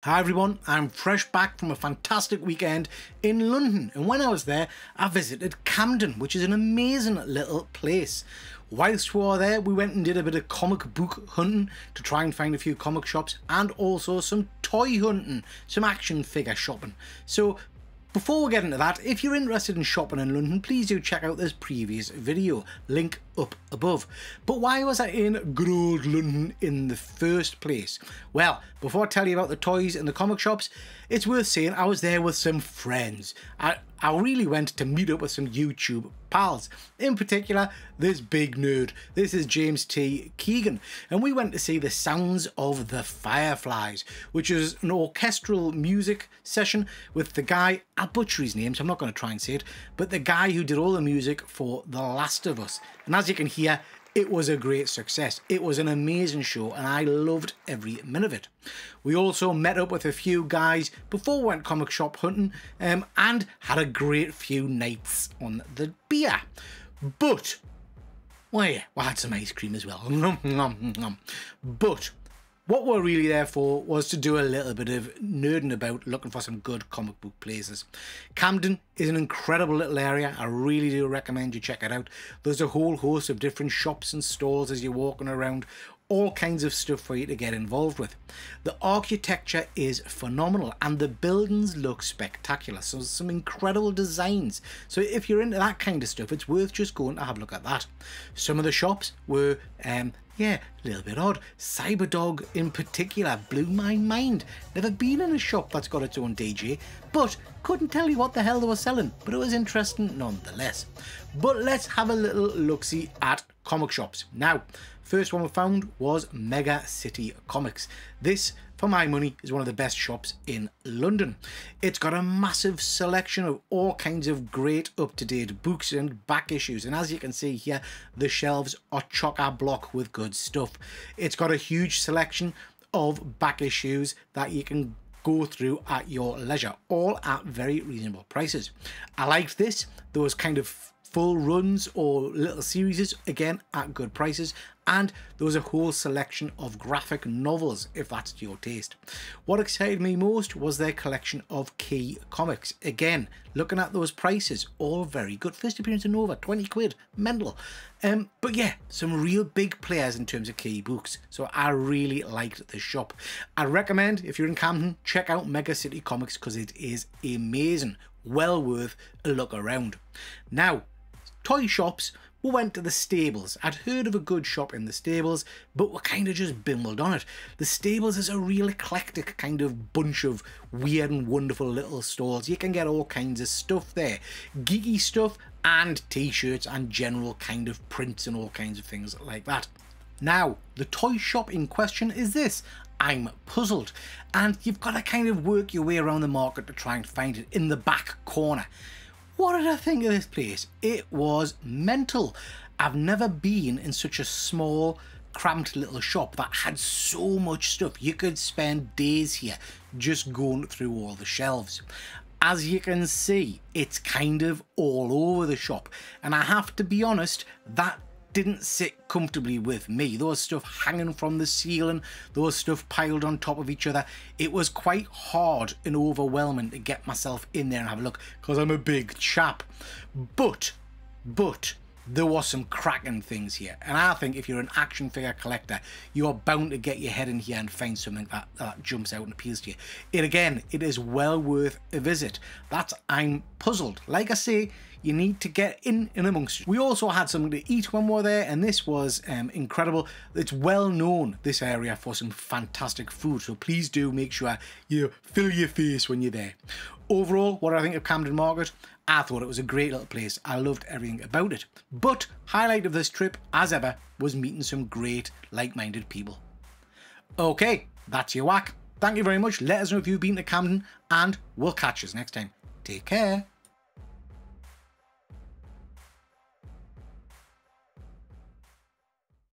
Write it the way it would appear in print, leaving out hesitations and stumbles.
Hi everyone, I'm fresh back from a fantastic weekend in London, and when I was there I visited Camden, which is an amazing little place. Whilst we were there, we went and did a bit of comic book hunting to try and find a few comic shops, and also some toy hunting, some action figure shopping. So before we get into that, if you're interested in shopping in London, please do check out this previous video, link up above. But why was I in good old London in the first place? Well, before I tell you about the toys and the comic shops, it's worth saying I was there with some friends. I really went to meet up with some YouTube pals. In particular, this big nerd. This is James T. Keegan, and we went to see The Sounds of the Fireflies, which is an orchestral music session with the guy, I'll butcher his name, so I'm not going to try and say it, but the guy who did all the music for The Last of Us. And as you can hear, it was a great success. It was an amazing show and I loved every minute of it. We also met up with a few guys before we went comic shop hunting and had a great few nights on the beer. But, well, yeah, we had some ice cream as well. But what we're really there for was to do a little bit of nerding about, looking for some good comic book places. Camden is an incredible little area. I really do recommend you check it out. There's a whole host of different shops and stalls as you're walking around, all kinds of stuff for you to get involved with. The architecture is phenomenal and the buildings look spectacular. So some incredible designs. So if you're into that kind of stuff, it's worth just going to have a look at that. Some of the shops were yeah, a little bit odd. Cyberdog in particular blew my mind. Never been in a shop that's got its own DJ, but couldn't tell you what the hell they were selling, but it was interesting nonetheless. But let's have a little look-see at comic shops. Now, first one we found was Mega City Comics. This, for my money, is one of the best shops in London. It's got a massive selection of all kinds of great up-to-date books and back issues, and as you can see here, the shelves are chock-a-block with good stuff. It's got a huge selection of back issues that you can go through at your leisure, all at very reasonable prices. I liked this. There was kind of full runs or little series, again at good prices, and there was a whole selection of graphic novels if that's your taste. What excited me most was their collection of key comics. Again, looking at those prices, all very good. First appearance in Nova, 20 quid, mental. But yeah, some real big players in terms of key books, so I really liked this shop. I recommend, if you're in Camden, check out Mega City Comics because it is amazing, well worth a look around. Now, toy shops, we went to the Stables. I'd heard of a good shop in the Stables, but we kind of just bimbled on it. The Stables is a real eclectic kind of bunch of weird and wonderful little stalls. You can get all kinds of stuff there. Geeky stuff and t-shirts and general kind of prints and all kinds of things like that. Now, the toy shop in question is this. I'm puzzled. And you've got to kind of work your way around the market to try and find it in the back corner. What did I think of this place? It was mental. I've never been in such a small, cramped little shop that had so much stuff. You could spend days here just going through all the shelves. As you can see, it's kind of all over the shop. And I have to be honest, that didn't sit comfortably with me. There was stuff hanging from the ceiling, there was stuff piled on top of each other. It was quite hard and overwhelming to get myself in there and have a look because I'm a big chap. But there was some cracking things here, and I think if you're an action figure collector, you're bound to get your head in here and find something that jumps out and appeals to you. It is well worth a visit. That's I'm puzzled. Like I say, you need to get in amongst. We also had something to eat when we were there, and this was incredible. It's well known, this area, for some fantastic food, so please do make sure you fill your face when you're there. Overall, what I think of Camden Market, I thought it was a great little place. I loved everything about it. But highlight of this trip, as ever, was meeting some great like-minded people. Okay, that's your whack. Thank you very much. Let us know if you've been to Camden, and we'll catch us next time. Take care.